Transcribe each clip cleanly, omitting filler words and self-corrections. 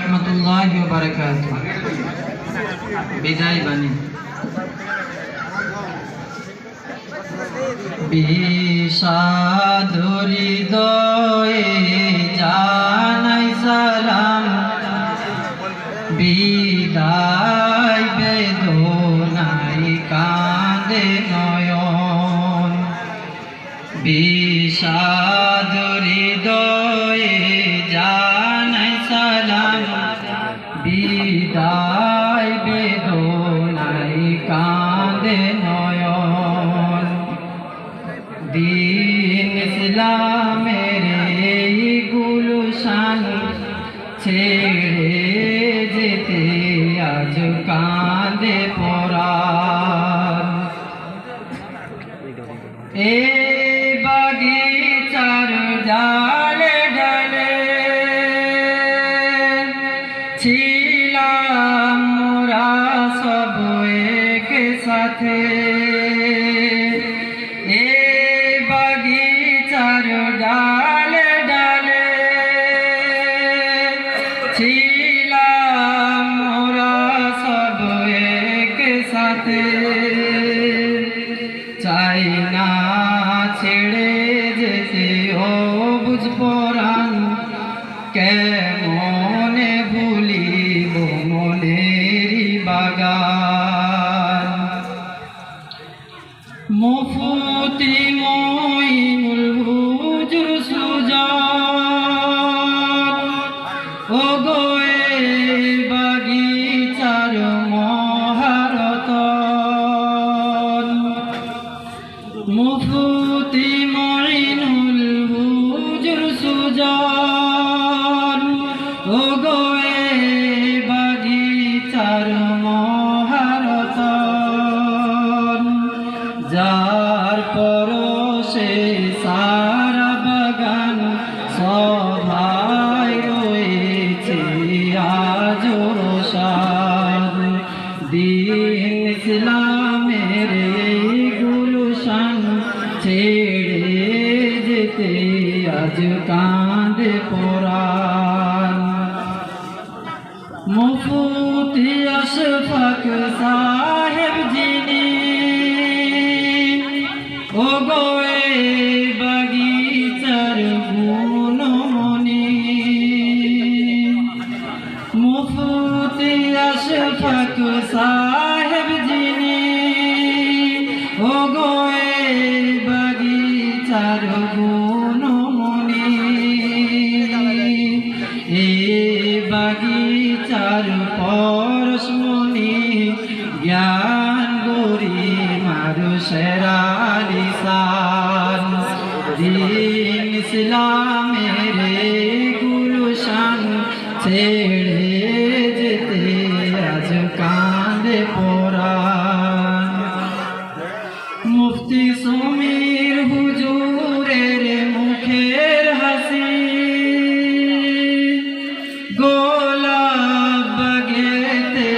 রহমতুল্লাহি ওয়া বারাকাতুহু। বিদায় বাণী। বিষাদ হৃদয়ে জানাই সালাম, বিদায় বেদনায় কাঁদে নয়ন। বিষাদ হৃদয়ে জানাই সালাম, বিদায় বেদনায় কাঁদে নয়ন। দিন ইসলামের এই গুলশান ছেড়ে যেতে আজ কাঁদে পরাণ। এই বাগিচার ডালে ডালে ছিলাম মোরা সব এক সাথে। এই বাগিচার ডালে ডালে ছিলাম মোরা সব এক সাথে। চাই না ছেড়ে যেতে ও বুঝ পরাণ, কেমনে ভুলিব মনেরই বাগান। মুফতি মঈনুল হুজুর সুজন, ও গোয়ে বাগিচার মহারতন। মুফতি মঈনুল হুজুর সুজন, ও গোয়ে বাগিচার মহারতন। যার পরশে সারা বাগান সভায় রয়েছে আজ রোশান। দিন ইসলামের এই গুলশান ছেড়ে যেতে আজ কাঁদে পরাণ। মুফতি আশফাক সাহেব যিনি, ও গোয়ে বাগিচার গুণমণি। মুফতি আশফাক সাহেব যিনি, ও গোয়ে বাগিচার গুণমণি। এ বাগিচার পরশমণি জ্ঞান গরিমার সেরা লিসান। দিন ইসলামের এই গুলশান ছেড়ে যেতে আজ কাঁদে পরাণ। মুফতি সমীর হুজুরের মুখের হাসি, গোলাপ বাগেতে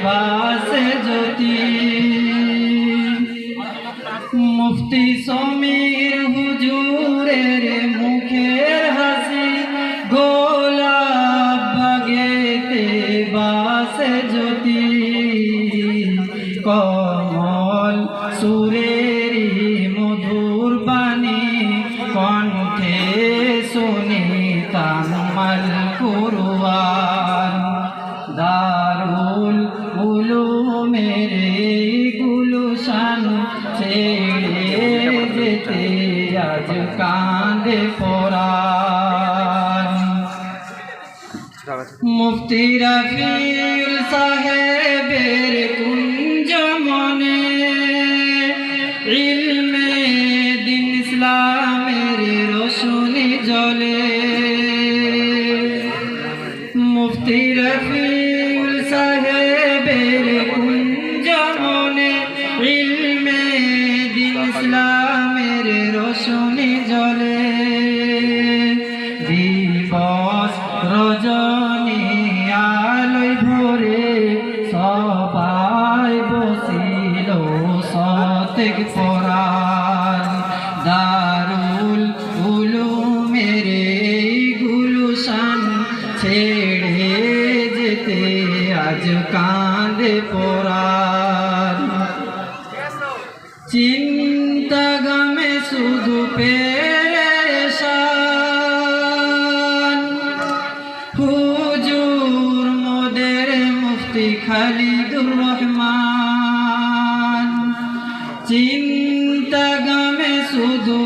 বাসে জ্যোতি। মুফতি সমীর হুজুরের মুখের হাসি, গোলাপ বাগেতে বাসে জ্যোতি। কমল সুরেরি মধুর বাণী কণ্ঠে শুনিতাম আল কুরআন। দারুল উলুমের এই গুলশান ছেড়ে যেতে আজ কাঁদে পরাণ। মুফতি রফিউল সাহেবের কুঞ্জ মনে ইলমে দিন ইসলামের রোশনি জ্বলে। মুফতি রফিউল সাহেবের কুঞ্জ মনে ইলমে দিন ইসলামের রোশনি জ্বলে। দিবস রজনী আলোয় ভরে সবাই বসিল সতেক পরাণ। দারুল উলুমের এই গুলশান ছেড়ে আজ কাঁদে পরাণ চিন্তা গামে শুধু পেরেশান হুজুর মোদের মুফতি খালিদুর রহমান চিন্তা গামে শুধু